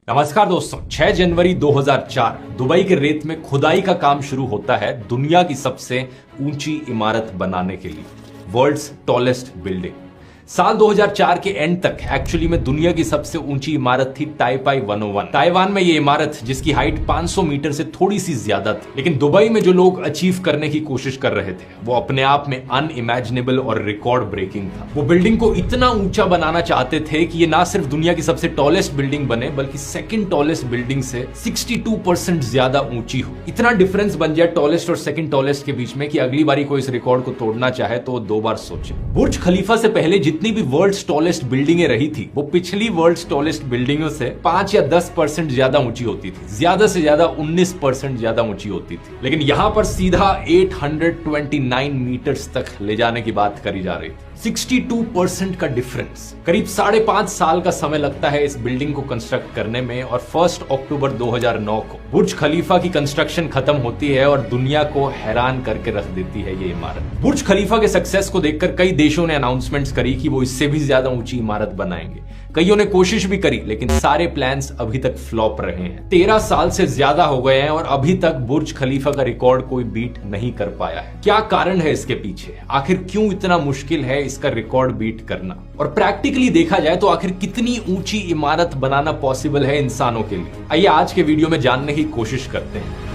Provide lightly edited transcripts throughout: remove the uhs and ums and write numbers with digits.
नमस्कार दोस्तों, 6 जनवरी 2004 दुबई के रेत में खुदाई का काम शुरू होता है दुनिया की सबसे ऊंची इमारत बनाने के लिए, वर्ल्ड्स टॉलेस्ट बिल्डिंग। साल 2004 के एंड तक एक्चुअली में दुनिया की सबसे ऊंची इमारत थी टाइपाई 101। ताइवान में ये इमारत जिसकी हाइट 500 मीटर से थोड़ी सी ज्यादा थी, लेकिन दुबई में जो लोग अचीव करने की कोशिश कर रहे थे वो अपने आप में अनइमेजिनेबल और रिकॉर्ड ब्रेकिंग था। वो बिल्डिंग को इतना ऊंचा बनाना चाहते थे कि ये ना सिर्फ दुनिया की सबसे टॉलेस्ट बिल्डिंग बने बल्कि सेकंड टॉलेस्ट बिल्डिंग से 62% ज्यादा ऊंची हो। इतना डिफरेंस बन जाए टॉलेस्ट और सेकंड टॉलेस्ट के बीच में कि अगली बारी कोई इस रिकॉर्ड को तोड़ना चाहे तो 2 बार सोचे। बुर्ज खलीफा से पहले जितनी भी वर्ल्ड्स टॉलेस्ट बिल्डिंगे रही थी वो पिछली वर्ल्ड्स टॉलेस्ट बिल्डिंगों से 5 या 10% ज्यादा ऊंची होती थी, ज्यादा से ज्यादा 19% ज्यादा ऊंची होती थी। लेकिन यहां पर सीधा 829 मीटर्स तक ले जाने की बात करी जा रही थी। 62% का डिफरेंस। करीब 5.5 साल का समय लगता है इस बिल्डिंग को कंस्ट्रक्ट करने में और 1 अक्टूबर 2009 को बुर्ज खलीफा की कंस्ट्रक्शन खत्म होती है और दुनिया को हैरान करके रख देती है ये इमारत। बुर्ज खलीफा के सक्सेस को देखकर कई देशों ने अनाउंसमेंट्स करी कि वो इससे भी ज्यादा ऊंची इमारत बनाएंगे। कईयों ने कोशिश भी करी लेकिन सारे प्लान्स अभी तक फ्लॉप रहे हैं। 13 साल से ज्यादा हो गए हैं और अभी तक बुर्ज खलीफा का रिकॉर्ड कोई बीट नहीं कर पाया है। क्या कारण है इसके पीछे? आखिर क्यों इतना मुश्किल है इसका रिकॉर्ड बीट करना? और प्रैक्टिकली देखा जाए तो आखिर कितनी ऊंची इमारत बनाना पॉसिबल है इंसानों के लिए? आइए आज के वीडियो में जानने की कोशिश करते हैं।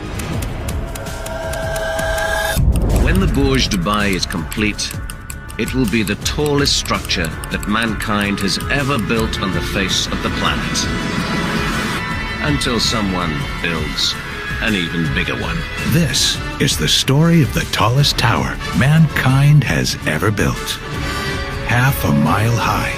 When the Burj Dubai is complete, it will be the tallest structure that mankind has ever built on the face of the planet. Until someone builds an even bigger one. This is the story of the tallest tower mankind has ever built. Half a mile high.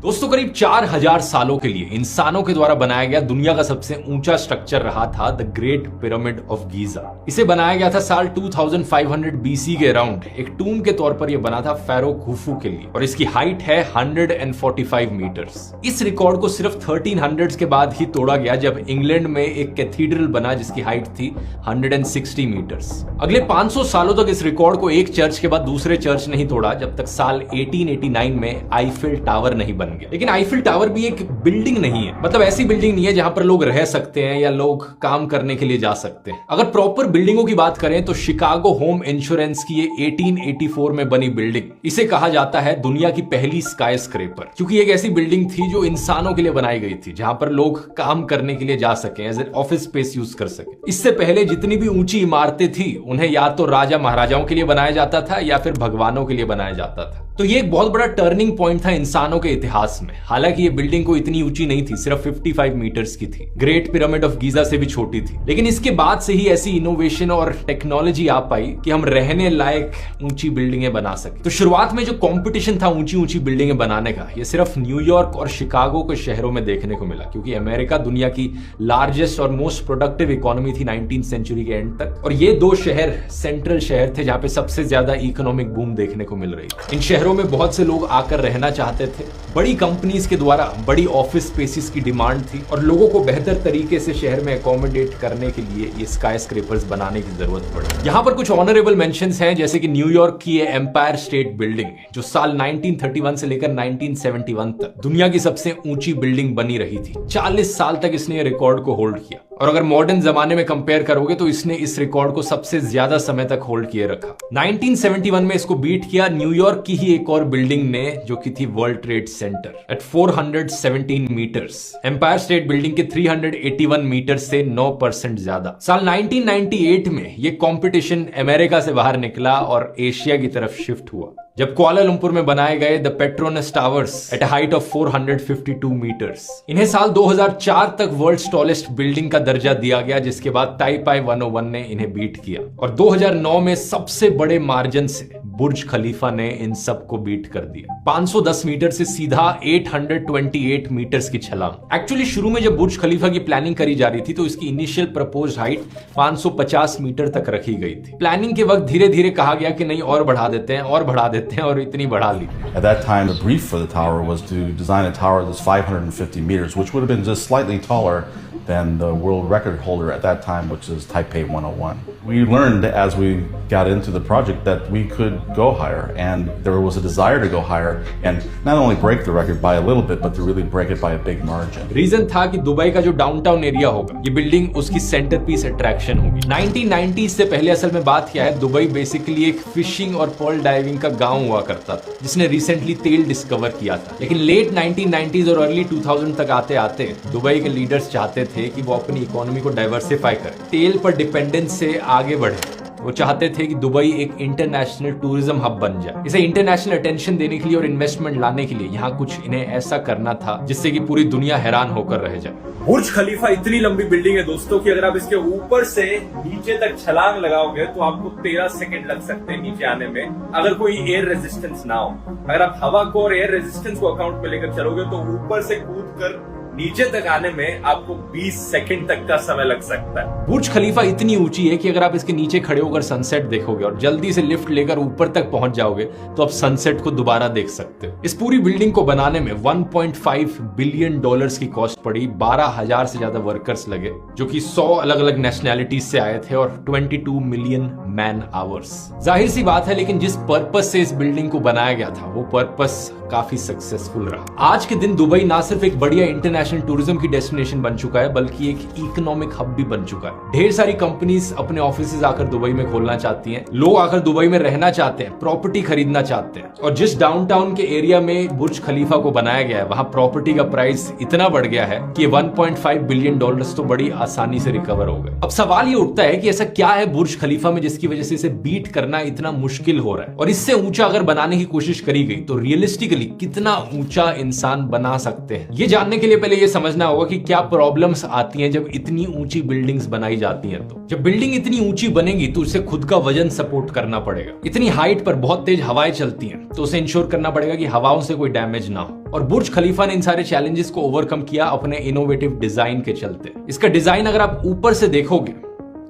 दोस्तों, करीब 4000 सालों के लिए इंसानों के द्वारा बनाया गया दुनिया का सबसे ऊंचा स्ट्रक्चर रहा था the great pyramid of Giza. इसे बनाया गया था साल 2500 बीसी के अराउंड। एक टूम के तौर पर यह बना था फेरो खुफू के लिए और इसकी हाइट है 145 मीटर्स। इस रिकॉर्ड को सिर्फ 1300s के बाद ही तोड़ा गया जब इंग्लैंड में एक कैथीड्रल बना जिसकी हाइट थी 160 मीटर्स। अगले 500 सालों तक इस रिकॉर्ड को एक चर्च के बाद दूसरे चर्च नहीं तोड़ा जब तक साल 1889 में आईफिल टावर नहीं बन गया। लेकिन आईफिल टावर भी एक बिल्डिंग नहीं है, मतलब ऐसी बिल्डिंग नहीं है जहां पर लोग रह सकते हैं या लोग काम करने के लिए जा सकते हैं। अगर प्रॉपर बिल्डिंगों की बात करें तो शिकागो होम इंश्योरेंस की ये 1884 में बनी बिल्डिंग, इसे कहा जाता है दुनिया की पहली स्काई स्क्रेपर, क्योंकि एक ऐसी बिल्डिंग थी जो इंसानों के लिए बनाई गई थी जहां पर लोग काम करने के लिए जा सके, as a office space use कर सके। इससे पहले जितनी भी ऊंची इमारतें थी उन्हें या तो राजा महाराजाओं के लिए बनाया जाता था या फिर भगवानों के लिए बनाया जाता था। तो ये एक बहुत बड़ा टर्निंग पॉइंट था इंसानों के इतिहास में। हालांकि ये बिल्डिंग को इतनी ऊंची नहीं थी, सिर्फ 55 मीटर्स की थी, ग्रेट पिरामिड ऑफ गीजा से भी छोटी थी। लेकिन इसके बाद से ही ऐसी इनोवेशन और टेक्नोलॉजी आ पाई कि हम रहने लायक ऊंची बिल्डिंगें बना सके। तो शुरुआत में जो कंपटीशन था ऊंची ऊंची बिल्डिंगें बनाने का, ये सिर्फ न्यूयॉर्क और शिकागो के शहरों में देखने को मिला, क्योंकि अमेरिका दुनिया की लार्जेस्ट और मोस्ट प्रोडक्टिव इकोनॉमी थी 19th सेंचुरी के एंड तक, और ये 2 शहर सेंट्रल शहर थे जहां पे सबसे ज्यादा इकोनॉमिक बूम देखने को मिल रही थी। इन शहरों में बहुत से लोग आकर रहना चाहते थे। बड़ी कंपनीज के द्वारा बड़ी ऑफिस स्पेसेस की डिमांड थी और लोगों को बेहतर तरीके से शहर में अकोमोडेट करने के लिए ये स्काई स्क्रेपर्स बनाने की जरूरत पड़ी। यहाँ पर कुछ ऑनरेबल मेंशंस हैं, जैसे कि न्यूयॉर्क की ये एम्पायर स्टेट बिल्डिंग जो साल 1931 से लेकर 1971 तक दुनिया की सबसे ऊंची बिल्डिंग बनी रही थी। 40 साल तक इसने रिकॉर्ड को होल्ड किया और अगर मॉडर्न जमाने में कंपेयर करोगे तो इसने इस रिकॉर्ड को सबसे ज्यादा समय तक होल्ड किए रखा। 1971 में इसको बीट किया न्यूयॉर्क की ही एक और बिल्डिंग ने जो कि थी World Trade Center at 417 metres. Empire State Building के 381 मीटर से 9% ज्यादा। साल 1998 में ये कंपटीशन अमेरिका से बाहर निकला और एशिया की तरफ शिफ्ट हुआ जब कुआलालंपुर में बनाए गए the Petronas Towers at a height of 452 metres. इन्हें साल 2004 तक वर्ल्ड्स टॉलेस्ट बिल्डिंग का दर्जा दिया गया, जिसके बाद टाइपाई 101 ने इन्हें बीट किया और 2009 में सबसे बड़े मार्जिन से बुर्ज खलीफा ने इन सब को बीट कर दिया। 510 मीटर से सीधा 828 मीटर्स की छलांग। एक्चुअली शुरू में जब बुर्ज खलीफा की प्लानिंग करी जा रही थी तो इसकी इनिशियल प्रपोज्ड हाइट 550 मीटर तक रखी गई थी। प्लानिंग के वक्त धीरे धीरे कहा गया कि नहीं और बढ़ा देते हैं और बढ़ा देते हैं और इतनी बढ़ा ली। At that time, the brief for the tower was to design a tower that's 550 meters, which would have been just slightly taller than the World world record holder at that time, which is Taipei 101. We learned as we got into the project that we could go higher, and there was a desire to go higher and not only break the record by a little bit, but to really break it by a big margin. Reason था कि Dubai का जो downtown area होगा, ये building उसकी centrepiece attraction होगी। 1990s से पहले असल में बात क्या है, दुबई बेसिकली एक फिशिंग और पर्ल डाइविंग का गांव हुआ करता था, जिसने रिसेंटली तेल डिस्कवर किया था। लेकिन लेट 1990s और अर्ली 2000 तक आते आते दुबई के लीडर्स चाहते थे कि वो अपनी इकोनॉमी को डाइवर्सिफाई करें, तेल पर डिपेंडेंस से आगे बढ़े। वो चाहते थे कि दुबई एक इंटरनेशनल टूरिज्म हब बन जाए। इसे इंटरनेशनल अटेंशन देने के लिए और इन्वेस्टमेंट लाने के लिए यहाँ कुछ इन्हें ऐसा करना था जिससे कि पूरी दुनिया हैरान होकर रह जाए। बुर्ज खलीफा इतनी लंबी बिल्डिंग है दोस्तों कि अगर आप इसके ऊपर से नीचे तक छलांग लगाओगे तो आपको 13 सेकंड लग सकते हैं नीचे आने में, अगर कोई एयर रेजिस्टेंस ना हो। अगर आप हवा को और एयर रेजिस्टेंस को अकाउंट में लेकर चलोगे तो ऊपर से कूद कर नीचे तक आने में आपको 20 सेकंड तक का समय लग सकता है। बुर्ज खलीफा इतनी ऊंची है कि अगर आप इसके नीचे खड़े होकर सनसेट देखोगे और जल्दी से लिफ्ट लेकर ऊपर तक पहुंच जाओगे तो आप सनसेट को दोबारा देख सकते हो। इस पूरी बिल्डिंग को बनाने में 1.5 बिलियन डॉलर्स की कॉस्ट पड़ी, 12,000 से ज्यादा वर्कर्स लगे जो कि 100 अलग अलग नेशनैलिटीज से आए थे और 22 मिलियन मैन आवर्स। जाहिर सी बात है, लेकिन जिस पर्पस से इस बिल्डिंग को बनाया गया था वो पर्पस काफी सक्सेसफुल रहा। आज के दिन दुबई ना सिर्फ एक बढ़िया इंटरनेशनल टूरिज्म की डेस्टिनेशन बन चुका है, बल्कि एक इकोनॉमिक हब भी बन चुका है। ढेर सारी कंपनीज अपने ऑफिसेज आकर दुबई में खोलना चाहती हैं, लोग आकर दुबई में रहना चाहते हैं, प्रॉपर्टी खरीदना चाहते हैं। और जिस डाउनटाउन के एरिया में बुर्ज खलीफा को बनाया गया है, वहां प्रॉपर्टी का प्राइस इतना बढ़ गया है कि 1.5 बिलियन डॉलर्स तो बड़ी आसानी से रिकवर हो गए। अब सवाल ये उठता है कि ऐसा क्या है बुर्ज खलीफा में जिसकी वजह से इसे बीट करना इतना मुश्किल हो रहा है, और इससे ऊंचा अगर बनाने की कोशिश करी गई तो रियलिस्टिकली कितना ऊंचा इंसान बना सकते हैं। ये जानने के लिए पहले ये समझना होगा कि क्या प्रॉब्लम्स आती हैं जब इतनी ऊंची बिल्डिंग्स बनाई जाती हैं। तो जब बिल्डिंग इतनी ऊंची बनेगी तो उसे खुद का वजन सपोर्ट करना पड़ेगा। इतनी हाइट पर बहुत तेज हवाएं चलती हैं तो उसे इंश्योर करना पड़ेगा कि हवाओं से कोई डैमेज ना हो। और बुर्ज खलीफा ने इन सारे चैलेंजेस को ओवरकम किया अपने इनोवेटिव डिजाइन के चलते। इसका डिजाइन अगर आप ऊपर से देखोगे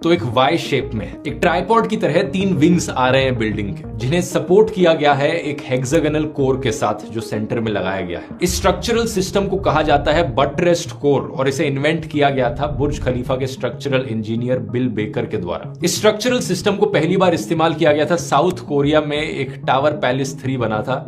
तो एक वाई शेप में एक ट्राइपॉड की तरह 3 विंग्स आ रहे हैं बिल्डिंग के, जिन्हें सपोर्ट किया गया है एक हेक्सागोनल कोर के साथ जो सेंटर में लगाया गया है। इस स्ट्रक्चरल सिस्टम को कहा जाता है बटरेस्ट कोर, और इसे इन्वेंट किया गया था बुर्ज खलीफा के स्ट्रक्चरल इंजीनियर बिल बेकर के द्वारा। इस स्ट्रक्चरल सिस्टम को पहली बार इस्तेमाल किया गया था साउथ कोरिया में, एक टावर पैलेस 3 बना था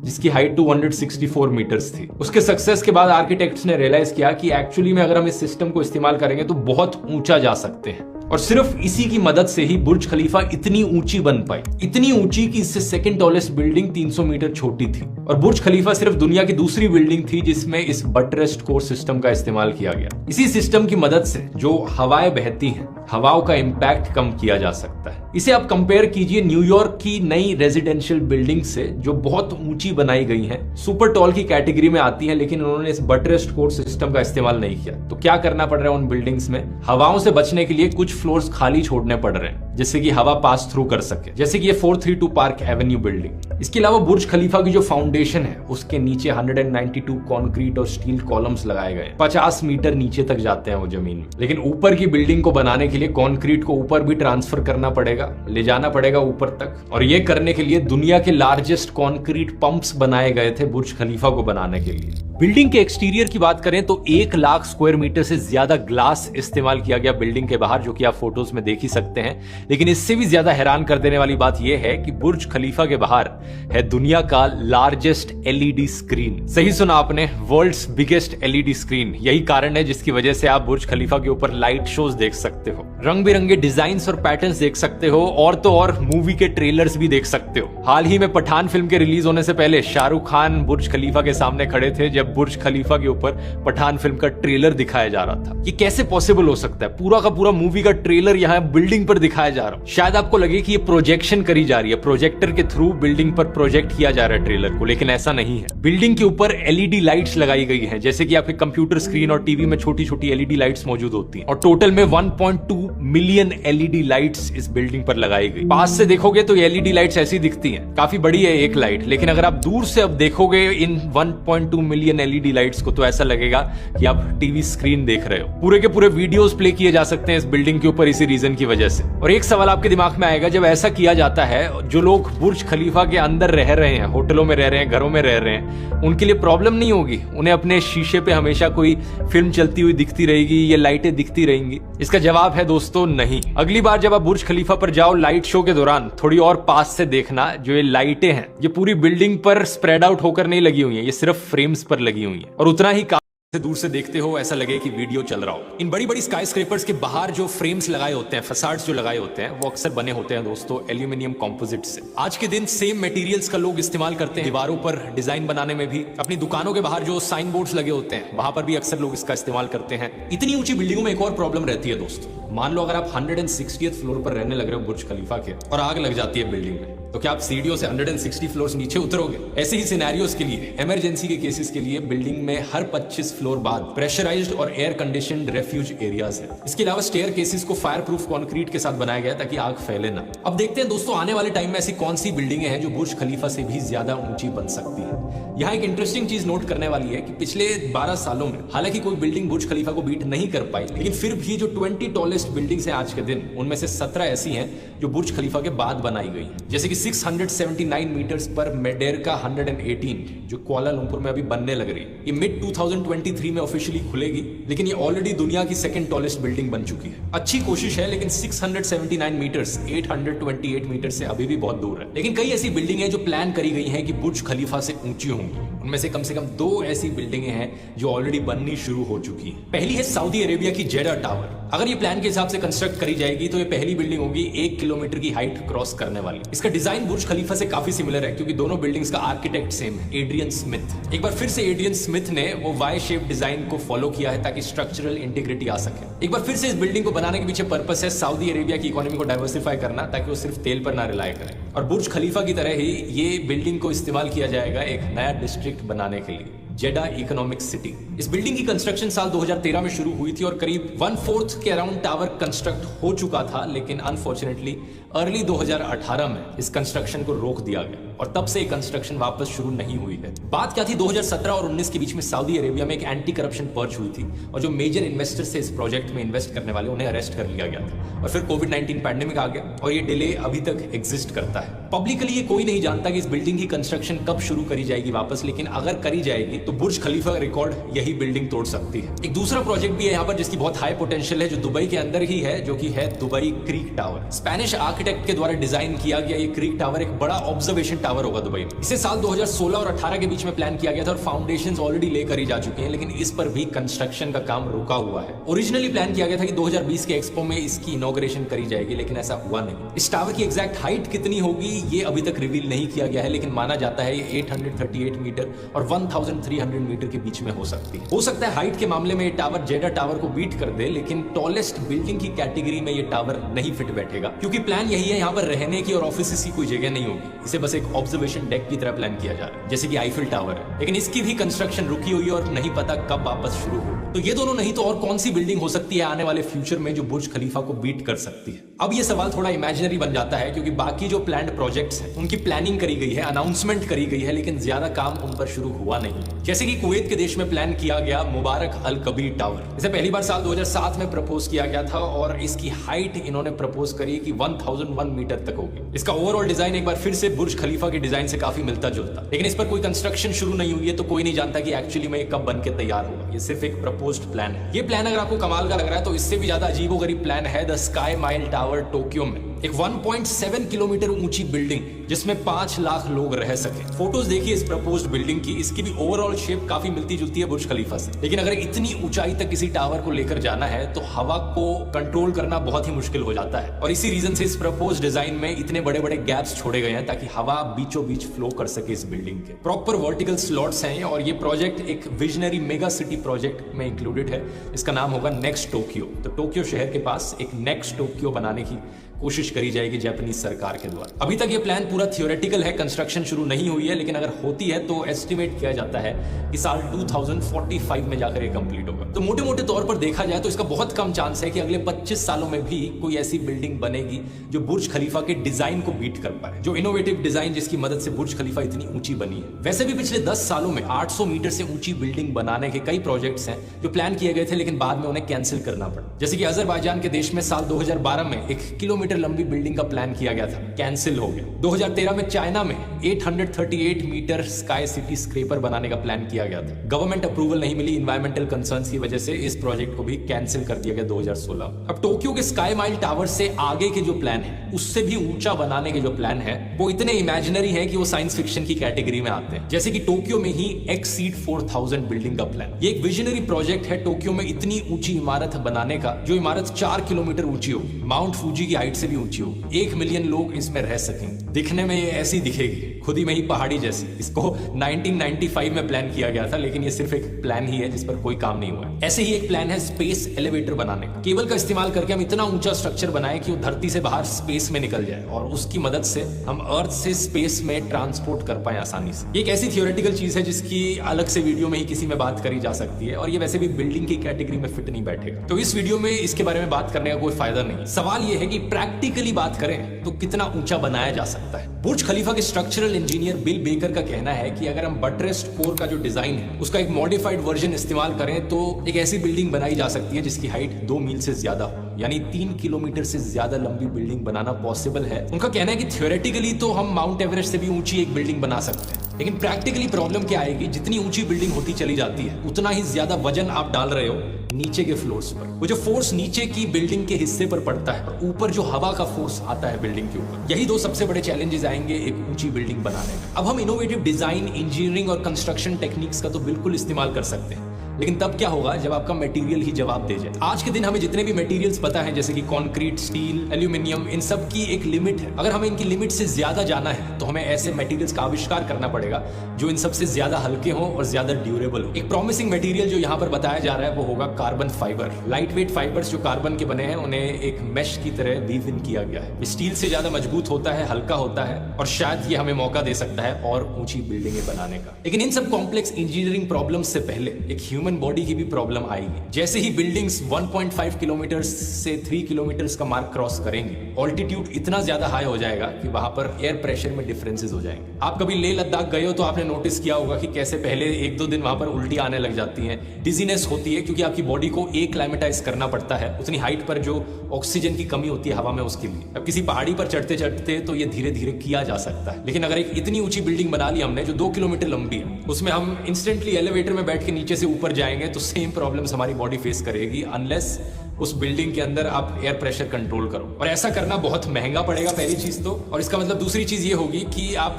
जिसकी हाइट 264 मीटर्स थी। उसके सक्सेस के बाद आर्किटेक्ट्स ने रियलाइज किया कि एक्चुअली में अगर हम इस सिस्टम को इस्तेमाल करेंगे तो बहुत ऊंचा जा सकते हैं, और सिर्फ इसी की मदद से ही बुर्ज खलीफा इतनी ऊंची बन पाई, इतनी ऊंची कि इससे सेकंड टॉलेस्ट बिल्डिंग 300 मीटर छोटी थी। और बुर्ज खलीफा सिर्फ दुनिया की दूसरी बिल्डिंग थी जिसमें इस बटरेस्ट कोर सिस्टम का इस्तेमाल किया गया। इसी सिस्टम की मदद से जो हवाएं बहती हैं, हवाओं का इंपैक्ट कम किया जा सकता है। इसे आप कंपेयर कीजिए न्यूयॉर्क की नई रेजिडेंशियल बिल्डिंग से जो बहुत ऊंची बनाई गई हैं, सुपर टॉल की कैटेगरी में आती हैं, लेकिन उन्होंने इस बटरेस्ट कोर सिस्टम का इस्तेमाल नहीं किया। तो क्या करना पड़ रहा है उन बिल्डिंग्स में? हवाओं से बचने के लिए कुछ फ्लोर्स खाली छोड़ने पड़ रहे हैं जिससे कि हवा पास थ्रू कर सके, जैसे कि ये 432 पार्क एवेन्यू बिल्डिंग। इसके अलावा बुर्ज खलीफा की जो फाउंडेशन है उसके नीचे 192 कंक्रीट और स्टील कॉलम्स लगाए गए, 50 मीटर नीचे तक जाते हैं वो जमीन में। लेकिन ऊपर की बिल्डिंग को बनाने के लिए कंक्रीट को ऊपर भी ट्रांसफर करना पड़ेगा, ले जाना पड़ेगा ऊपर तक, और ये करने के लिए दुनिया के लार्जेस्ट कंक्रीट पंप्स बनाए गए थे बुर्ज खलीफा को बनाने के लिए। बिल्डिंग के एक्सटीरियर की बात करें तो 1 लाख स्क्वायर मीटर से ज्यादा ग्लास इस्तेमाल किया गया बिल्डिंग के बाहर, जो कि आप फोटोज में देख ही सकते हैं। लेकिन इससे भी ज्यादा हैरान कर देने वाली बात यह है कि बुर्ज खलीफा के बाहर है दुनिया का लार्जेस्ट एलईडी स्क्रीन। सही सुना आपने, वर्ल्ड्स बिगेस्ट एलईडी स्क्रीन। यही कारण है जिसकी वजह से आप बुर्ज खलीफा के ऊपर लाइट शोज देख सकते हो, रंग बिरंगे डिजाइन्स और पैटर्न्स देख सकते हो, और तो और मूवी के ट्रेलर्स भी देख सकते हो। हाल ही में पठान फिल्म के रिलीज होने से पहले शाहरुख खान बुर्ज खलीफा के सामने खड़े थे जब बुर्ज खलीफा के ऊपर पठान फिल्म का ट्रेलर दिखाया जा रहा था। ये कैसे पॉसिबल हो सकता है? पूरा का पूरा मूवी का ट्रेलर यहाँ बिल्डिंग पर दिखाया जा रहा है। शायद आपको लगे कि ये प्रोजेक्शन करी जा रही है, प्रोजेक्टर के थ्रू बिल्डिंग पर प्रोजेक्ट किया जा रहा है ट्रेलर को, लेकिन ऐसा नहीं है। बिल्डिंग के ऊपर एलईडी लाइट्स लगाई गई हैं, जैसे कि आपके कंप्यूटर स्क्रीन और टीवी में छोटी छोटी एलईडी लाइट्स मौजूद होती हैं, और टोटल में 1.2 मिलियन एलईडी लाइट्स इस बिल्डिंग पर लगाई गई। पास से देखोगे तो एलईडी लाइट्स ऐसी दिखती हैं, काफी बड़ी है एक लाइट, लेकिन अगर आप दूर से अब देखोगे इन 1.2 मिलियन एलईडी लाइट्स को तो ऐसा लगेगा कि आप टीवी स्क्रीन देख रहे हो। पूरे के पूरे वीडियोस प्ले किए जा सकते हैं इस बिल्डिंग के ऊपर इसी रीजन की वजह से। और एक सवाल आपके दिमाग में आएगा, जब ऐसा किया जाता है, जो लोग बुर्ज खलीफा के अंदर रह रहे हैं, होटलों में रह रहे हैं, घरों में रह रहे हैं, उनके लिए प्रॉब्लम नहीं होगी? उन्हें अपने शीशे पे हमेशा कोई फिल्म चलती हुई दिखती रहेगी, ये लाइटें दिखती रहेंगी? इसका जवाब है दोस्तों, नहीं। अगली बार जब आप बुर्ज खलीफा पर जाओ लाइट शो के दौरान, थोड़ी और पास से देखना, जो ये लाइटें हैं ये पूरी बिल्डिंग पर स्प्रेड आउट होकर नहीं लगी हुई हैं, ये सिर्फ फ्रेम्स पर लगी हुई हैं। और उतना ही से दूर से देखते हो ऐसा लगे कि वीडियो चल रहा हो। इन बड़ी बड़ी स्काई स्क्रेपर्स के बाहर जो फ्रेम्स लगाए होते हैं, फसाड्स जो लगाए होते हैं, वो अक्सर बने होते हैं दोस्तों एल्यूमिनियम कंपोजिट से। आज के दिन सेम मटेरियल्स का लोग इस्तेमाल करते हैं दीवारों पर डिजाइन बनाने में भी। अपनी दुकानों के बाहर जो साइन बोर्ड्स लगे होते हैं, वहां पर भी अक्सर लोग इसका इस्तेमाल करते हैं। इतनी ऊंची बिल्डिंगों में एक और प्रॉब्लम रहती है दोस्तों। मान लो अगर आप 160th फ्लोर पर रहने लग रहे हो बुर्ज खलीफा के, और आग लग जाती है बिल्डिंग में, तो क्या आप सीढ़ियों से 160 फ्लोर्स नीचे उतरोगे? ऐसे ही सिनेरियोस के लिए, इमरजेंसी के केसेस के लिए बिल्डिंग में हर 25 फ्लोर बाद प्रेशराइज्ड और एयर कंडीशनड रेफ्यूज एरियाज है। इसके अलावा स्टेयर केसेस को फायर प्रूफ कंक्रीट के साथ बनाया गया ताकि आग फैले ना। अब देखते हैं दोस्तों आने वाले टाइम में ऐसी कौन सी बिल्डिंगें हैं जो बुर्ज खलीफा से भी ज्यादा ऊंची बन सकती है। यहाँ एक इंटरेस्टिंग चीज नोट करने वाली है कि पिछले 12 सालों में हालांकि कोई बिल्डिंग बुर्ज खलीफा को बीट नहीं कर पाई, लेकिन फिर भी जो 20 टॉलेस्ट बिल्डिंग्स हैं आज के दिन, उनमें से 17 ऐसी हैं जो बुर्ज खलीफा के बाद बनाई गई हैं। जैसे कि 679 मीटर्स पर मेडेरका 118 जो कुआलालंपुर में अभी बनने लग रही है। ये मिड 2023 में ऑफिशियली खुलेगी, लेकिन ये ऑलरेडी दुनिया की सेकंड टॉलेस्ट बिल्डिंग बन चुकी है। अच्छी कोशिश है, लेकिन 679 मीटर्स 828 मीटर से अभी भी बहुत दूर है। लेकिन कई ऐसी बिल्डिंग है जो प्लान करी गई है कि बुर्ज खलीफा से ऊंची होंगी। उनमें से कम 2 ऐसी बिल्डिंगें हैं जो ऑलरेडी बननी शुरू हो चुकी है। पहली है सऊदी अरेबिया की जेडा टावर। अगर ये प्लान के हिसाब से कंस्ट्रक्ट करी जाएगी तो ये पहली बिल्डिंग होगी 1 किलोमीटर की हाइट क्रॉस करने वाली। इसका डिजाइन बुर्ज खलीफा से काफी सिमिलर है, क्योंकि दोनों बिल्डिंग्स का आर्किटेक्ट सेम है, एड्रियन स्मिथ। एक बार फिर से एड्रियन स्मिथ ने वो वाई शेप डिजाइन को फॉलो किया है ताकि स्ट्रक्चरल इंटीग्रिटी आ सके। एक बार फिर से इस बिल्डिंग को बनाने के पीछे पर्पस है सऊदी अरेबिया की इकोनॉमी को डाइवर्सिफाई करना, ताकि वो सिर्फ तेल पर ना रिलाय करे। और बुर्ज खलीफा की तरह ही ये बिल्डिंग को इस्तेमाल किया जाएगा एक नया डिस्ट्रिक्ट बनाने के लिए, जेडा इकोनॉमिक सिटी। इस बिल्डिंग की कंस्ट्रक्शन साल 2013 में शुरू हुई थी और करीब 1/4 के अराउंड टावर कंस्ट्रक्ट हो चुका था, लेकिन अनफॉर्चुनेटली अर्ली 2018 में इस कंस्ट्रक्शन को रोक दिया गया और तब से कंस्ट्रक्शन वापस शुरू नहीं हुई है। बात क्या थी, 2017 और 19 के बीच में सऊदी अरेबिया में एक एंटी करप्शन पर्च हुई थी और जो मेजर इन्वेस्टर्स थे इस प्रोजेक्ट में इन्वेस्ट करने वाले, उन्हें अरेस्ट कर लिया गया था। और फिर कोविड-19 पैंडेमिक आ गया और ये डिले अभी तक एग्जिस्ट करता है। पब्लिकली ये कोई नहीं जानता कि इस बिल्डिंग की कंस्ट्रक्शन कब शुरू करी जाएगी वापस, लेकिन अगर करी जाएगी तो बुर्ज खलीफा का रिकॉर्ड यही बिल्डिंग तोड़ सकती है। एक दूसरा प्रोजेक्ट भी है यहाँ पर जिसकी बहुत हाई पोटेंशियल है, जो दुबई के अंदर ही है, जो कि है Dubai creek tower. Spanish architect के द्वारा डिजाइन किया गया ये क्रीक टावर एक बड़ा ऑब्जर्वेशन टावर होगा दुबई में। इसे साल 2016 और 18 के बीच में प्लान किया गया था और फाउंडेशंस ऑलरेडी ले करी जा चुके हैं, लेकिन इस पर भी कंस्ट्रक्शन का काम रुका हुआ है। ओरिजिनली प्लान किया गया था कि 2020 के एक्सपो में इसकी इनॉग्रेशन करी जाएगी, लेकिन ऐसा हुआ नहीं। इस टावर की एग्जैक्ट हाइट कितनी होगी ये अभी तक रिवील नहीं किया गया है, लेकिन माना जाता है ये 838 मीटर और 1300 मीटर के बीच में हो सकती है। हो सकता है हाइट के मामले में ये टावर जेडा टावर को बीट कर दे, लेकिन टॉलेस्ट बिल्डिंग की कैटेगरी में ये टावर नहीं फिट बैठेगा, क्योंकि प्लान यही है, यहाँ पर रहने की और ऑफिस की कोई जगह नहीं होगी। इसे बस एक ऑब्जर्वेशन डेक की तरह प्लान किया जा रहा है, जैसे कि आईफिल टावर है, लेकिन इसकी भी कंस्ट्रक्शन रुकी हुई है और नहीं पता कब वापस शुरू हो। तो ये दोनों नहीं तो और कौन सी बिल्डिंग हो सकती है आने वाले फ्यूचर में जो बुर्ज खलीफा को बीट कर सकती है? अब ये सवाल थोड़ा इमेजिनरी बन जाता है, क्योंकि बाकी जो प्लान्ड प्रोजेक्ट्स हैं उनकी प्लानिंग करी गई है, अनाउंसमेंट करी गई है, लेकिन ज्यादा काम उन पर शुरू हुआ नहीं। जैसे कि कुवैत के देश में प्लान किया गया मुबारक अल कबीर टावर। इसे पहली बार साल 2007 में प्रपोज किया गया था और इसकी हाइट इन्होंने प्रपोज करी कि 1001 मीटर तक होगी। इसका ओवरऑल डिजाइन एक बार फिर से बुर्ज खलीफा के डिजाइन से काफी मिलता जुलता, लेकिन इस पर कोई कंस्ट्रक्शन शुरू नहीं हुई है, तो कोई नहीं जानता कि एक्चुअली में कब बन के तैयार होगा। ये सिर्फ एक प्रपोज्ड प्लान है। ये प्लान अगर आपको कमाल का लग रहा है तो इससे भी ज्यादा अजीबोगरीब प्लान है the sky mile tower Tokyo में। एक 1.7 किलोमीटर ऊंची बिल्डिंग जिसमें 5 लाख लोग रह सके। फोटोज देखिए इस प्रपोज्ड बिल्डिंग की, इसकी भी ओवरऑल शेप काफी मिलती जुलती है बुर्ज खलीफा से, लेकिन अगर इतनी ऊंचाई तक किसी टावर को लेकर जाना है तो हवा को कंट्रोल करना बहुत ही मुश्किल हो जाता है। और इसी रीजन से इस प्रपोज्ड डिजाइन में इतने बड़े बड़े गैप्स छोड़े गए हैं ताकि हवा बीचों बीच फ्लो कर सके इस बिल्डिंग के। प्रॉपर वर्टिकल स्लॉट्स हैं और ये प्रोजेक्ट एक विजनरी मेगा सिटी प्रोजेक्ट में इंक्लूडेड है। इसका नाम होगा नेक्स्ट टोक्यो। तो टोक्यो शहर के पास एक नेक्स्ट टोक्यो बनाने की कोशिश करी जाएगी जापानीज सरकार के द्वारा। अभी तक ये प्लान पूरा थियोरेटिकल है, कंस्ट्रक्शन शुरू नहीं हुई है, लेकिन अगर होती है तो एस्टिमेट किया जाता है कि साल 2045 में जाकर ये कंप्लीट होगा। तो मोटे मोटे तौर पर देखा जाए तो इसका बहुत कम चांस है कि अगले 25 सालों में भी कोई ऐसी बिल्डिंग बनेगी जो बुर्ज खलीफा के डिजाइन को बीट कर पाए, जो इनोवेटिव डिजाइन जिसकी मदद से बुर्ज खलीफा इतनी ऊंची बनी है। वैसे भी पिछले 10 सालों में 800 मीटर से ऊंची बिल्डिंग बनाने के कई प्रोजेक्ट्स हैं जो प्लान किए गए थे, लेकिन बाद में उन्हें कैंसिल करना पड़ा। जैसे कि अजरबैजान के देश में साल 2012 में 1 किलोमीटर लंबी बिल्डिंग का प्लान किया गया था, कैंसिल हो गया। 2013 में चाइना में 838 मीटर स्काई सिटी स्क्रेपर बनाने का प्लान किया गया था। गवर्नमेंट अप्रूवल नहीं मिली इन्वायरमेंटल कंसर्न्स की वजह से इस प्रोजेक्ट को भी कैंसिल कर दिया गया 2016। अब टोक्यो के स्काई माइल टावर से आगे के जो प्लान है, उससे भी ऊंचा बनाने के जो प्लान है, वो इतने इमेजिनरी है कि वो साइंस फिक्शन की कैटेगरी में आते हैं। जैसे कि टोक्यो में ही एक्सीड 4000 बिल्डिंग का प्लान, ये एक विजनरी प्रोजेक्ट है टोक्यो में इतनी ऊंची इमारत बनाने का, जो इमारत 4 किलोमीटर ऊंची हो, माउंट फूजी की हाइट से भी ऊंची हो, 1 मिलियन लोग इसमें रह सकेंगे। दिखने में ये ऐसी दिखेगी, खुद ही में ही पहाड़ी जैसी। इसको 1995 में प्लान किया गया था, लेकिन ये सिर्फ एक प्लान ही है जिस पर कोई काम नहीं हुआ है। ऐसे ही एक प्लान है स्पेस एलिवेटर बनाने का। केबल का इस्तेमाल करके हम इतना ऊंचा स्ट्रक्चर बनाए कि वो धरती से बाहर स्पेस में निकल जाए और उसकी मदद से हम अर्थ से स्पेस में ट्रांसपोर्ट कर पाए आसानी से। एक ऐसी थियोरेटिकल चीज है जिसकी अलग से वीडियो में ही किसी में बात करी जा सकती है, और ये वैसे भी बिल्डिंग की कैटेगरी में फिट नहीं बैठेगा, तो इस वीडियो में इसके बारे में बात करने का कोई फायदा नहीं। सवाल ये है कि प्रैक्टिकली बात करें तो कितना ऊंचा बनाया जा सकता है। बुर्ज खलीफा के स्ट्रक्चरल इंजीनियर बिल बेकर का कहना है कि अगर हम बटरेस्ड कोर का जो डिजाइन है उसका एक मॉडिफाइड वर्जन इस्तेमाल करें तो एक ऐसी बिल्डिंग बनाई जा सकती है जिसकी हाइट 2 मील से ज्यादा हो, यानी 3 किलोमीटर से ज्यादा लंबी बिल्डिंग बनाना पॉसिबल है। उनका कहना है कि थियोरेटिकली तो हम माउंट एवरेस्ट से भी ऊंची एक बिल्डिंग बना सकते हैं, लेकिन प्रैक्टिकली प्रॉब्लम क्या आएगी, जितनी ऊंची बिल्डिंग होती चली जाती है उतना ही ज्यादा वजन आप डाल रहे हो नीचे के फ्लोर्स पर। वो जो फोर्स नीचे की बिल्डिंग के हिस्से पर पड़ता है और ऊपर जो हवा का फोर्स आता है बिल्डिंग के ऊपर, यही 2 सबसे बड़े चैलेंजेस आएंगे एक ऊंची बिल्डिंग बनाने में। अब हम इनोवेटिव डिजाइन, इंजीनियरिंग और कंस्ट्रक्शन टेक्निक्स का तो बिल्कुल इस्तेमाल कर सकते हैं, लेकिन तब क्या होगा जब आपका मटेरियल ही जवाब दे जाए। आज के दिन हमें जितने भी मटेरियल्स पता है, जैसे कि कंक्रीट, स्टील, एल्यूमिनियम, इन सब की एक लिमिट है। अगर हमें इनकी लिमिट से ज्यादा जाना है तो हमें ऐसे मटेरियल्स का आविष्कार करना पड़ेगा जो इन सबसे ज्यादा हल्के हों और ज्यादा ड्यूरेबल हो। एक प्रॉमिसिंग मटेरियल जो यहाँ पर बताया जा रहा है वो होगा carbon fibre. Light weight fibres जो कार्बन के बने हैं उन्हें एक मेश की तरह वीव इन किया गया है। स्टील से ज्यादा मजबूत होता है, हल्का होता है, और शायद ये हमें मौका दे सकता है और ऊंची बिल्डिंगें बनाने का। लेकिन इन सब कॉम्प्लेक्स इंजीनियरिंग प्रॉब्लम्स से पहले एक ह्यूमन बॉडी की भी प्रॉब्लम आएगी। जैसे ही बिल्डिंग्स 1.5 किलोमीटर से 3 किलोमीटर का मार्क क्रॉस करेंगी, ऑल्टीट्यूड इतना ज्यादा हाई हो जाएगा कि वहां पर एयर प्रेशर में डिफरेंसेस हो जाएंगे। आप कभी लेह लद्दाख गए हो तो आपने नोटिस किया होगा कि कैसे पहले 1-2 दिन वहां पर उल्टी आने लग जाती हैं, डिजीनेस होती है, क्योंकि आपकी बॉडी को एक्लाइमेटाइज करना पड़ता है उतनी हाइट पर जो ऑक्सीजन की कमी होती है हवा में उसके लिए। अब किसी पहाड़ी पर चढ़ते चढ़ते तो ये धीरे धीरे किया जा सकता है, लेकिन अगर एक इतनी ऊंची बिल्डिंग बना ली हमने जो 2 किलोमीटर लंबी है, उसमें हम इंस्टेंटली एलिवेटर में बैठ के नीचे से ऊपर जाएंगे तो सेम प्रॉब्लम्स हमारी बॉडी फेस करेगी, अनलेस उस बिल्डिंग के अंदर आप एयर प्रेशर कंट्रोल करो। और ऐसा करना बहुत महंगा पड़ेगा पहली चीज तो, और इसका मतलब दूसरी चीज ये होगी कि आप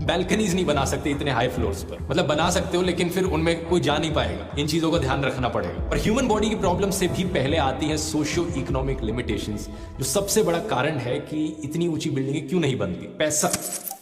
बैल्कनीज नहीं बना सकते इतने हाई फ्लोर्स पर। मतलब बना सकते हो लेकिन फिर उनमें कोई जा नहीं पाएगा। इन चीजों का ध्यान रखना पड़ेगा। और ह्यूमन बॉडी की प्रॉब्लम से भी पहले आती है सोशियो इकोनॉमिक लिमिटेशंस, जो सबसे बड़ा कारण है कि इतनी ऊंची बिल्डिंगें क्यों नहीं बनती। पैसा,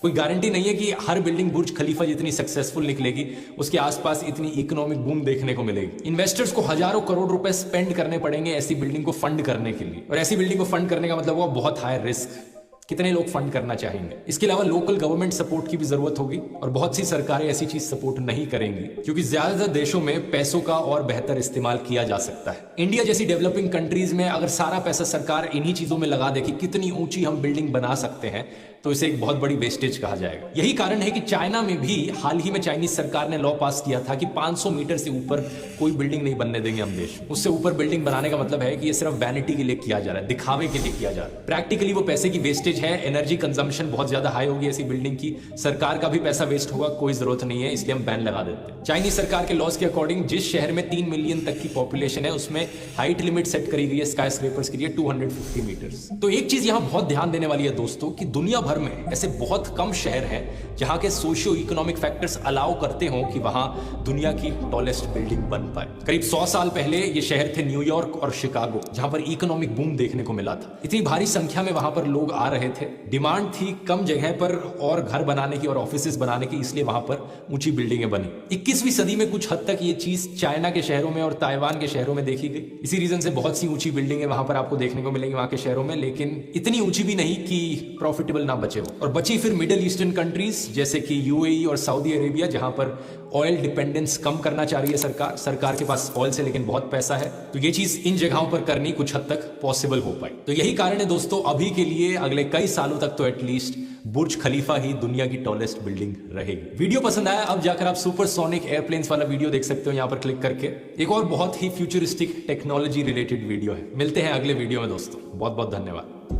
कोई गारंटी नहीं है कि हर बिल्डिंग बुर्ज खलीफा जितनी सक्सेसफुल निकलेगी उसके आसपास इतनी इकोनॉमिक बूम देखने को मिलेगी। इन्वेस्टर्स को हजारों करोड़ रुपए स्पेंड करने पड़ेंगे ऐसी बिल्डिंग को फंड करने के लिए, और ऐसी बिल्डिंग को फंड करने का मतलब हुआ बहुत हाई रिस्क। कितने लोग फंड करना चाहेंगे। इसके अलावा लोकल गवर्नमेंट सपोर्ट की भी जरूरत होगी, और बहुत सी सरकारें ऐसी चीज सपोर्ट नहीं करेंगी क्योंकि ज्यादातर देशों में पैसों का और बेहतर इस्तेमाल किया जा सकता है। इंडिया जैसी डेवलपिंग कंट्रीज में अगर सारा पैसा सरकार इन्हीं चीजों में लगा दे कि कितनी ऊंची हम बिल्डिंग बना सकते हैं, तो इसे एक बहुत बड़ी वेस्टेज कहा जाएगा। यही कारण है कि चाइना में भी हाल ही में चाइनीज सरकार ने लॉ पास किया था कि 500 मीटर से ऊपर कोई बिल्डिंग नहीं बनने देंगे हम देश। उससे ऊपर बिल्डिंग बनाने का मतलब है कि ये सिर्फ वैनिटी के लिए किया जा रहा है, दिखावे के लिए किया जा रहा है। प्रैक्टिकली वो पैसे की वेस्टेज है, एनर्जी कंजम्पशन बहुत ज्यादा हाई होगी ऐसी बिल्डिंग की, सरकार का भी पैसा वेस्ट होगा, कोई जरूरत नहीं है, इसलिए हम बैन लगा देते हैं। चाइनीज सरकार के लॉज के अकॉर्डिंग जिस शहर में 3 मिलियन तक की पॉपुलेशन है उसमें हाइट लिमिट सेट करी गई है स्काई स्क्रेपर्स के लिए 250 मीटर्स। तो एक चीज यहां बहुत ध्यान देने वाली है दोस्तों कि दुनिया भर में ऐसे बहुत कम शहर हैं जहां के सोशियो इकोनॉमिक फैक्टर्स अलाउ करते हो कि वहां दुनिया की टॉलेस्ट बिल्डिंग बन पाए। करीब 100 साल पहले ये शहर थे न्यूयॉर्क और शिकागो, जहां पर इकोनॉमिक बूम देखने को मिला था। इतनी भारी संख्या में वहां पर लोग आ रहे थे, डिमांड थी कम जगह पर और घर बनाने की और ऑफिसेस बनाने की, इसलिए वहां पर ऊंची बिल्डिंगें बनी। 21वीं सदी में कुछ हद तक ये चीज चाइना के शहरों में और ताइवान के शहरों में देखी गई। इसी रीजन से बहुत सी ऊंची बिल्डिंगें वहां पर आपको देखने को मिलेंगी वहां के शहरों में, लेकिन इतनी ऊंची भी नहीं कि प्रॉफिटेबल ना बचे हो। और बची फिर मिडिल ईस्टर्न कंट्रीज जैसे कि यूएई और सऊदी अरेबिया, जहां पर ऑयल डिपेंडेंस कम करना चाह रही है सरकार के पास ऑयल से लेकिन बहुत पैसा है, तो ये चीज इन जगहों पर करनी कुछ हद तक पॉसिबल हो पाई। तो यही कारण है दोस्तों, अभी के लिए अगले कई सालों तक तो एटलीस्ट बुर्ज खलीफा ही दुनिया की टॉलेस्ट बिल्डिंग रहेगी। वीडियो पसंद आया, अब जाकर आप सुपरसोनिक एयरप्लेन्स वाला वीडियो देख सकते हो यहाँ पर क्लिक करके। एक और बहुत ही फ्यूचरिस्टिक टेक्नोलॉजी रिलेटेड वीडियो है। मिलते हैं अगले वीडियो में दोस्तों, बहुत बहुत धन्यवाद।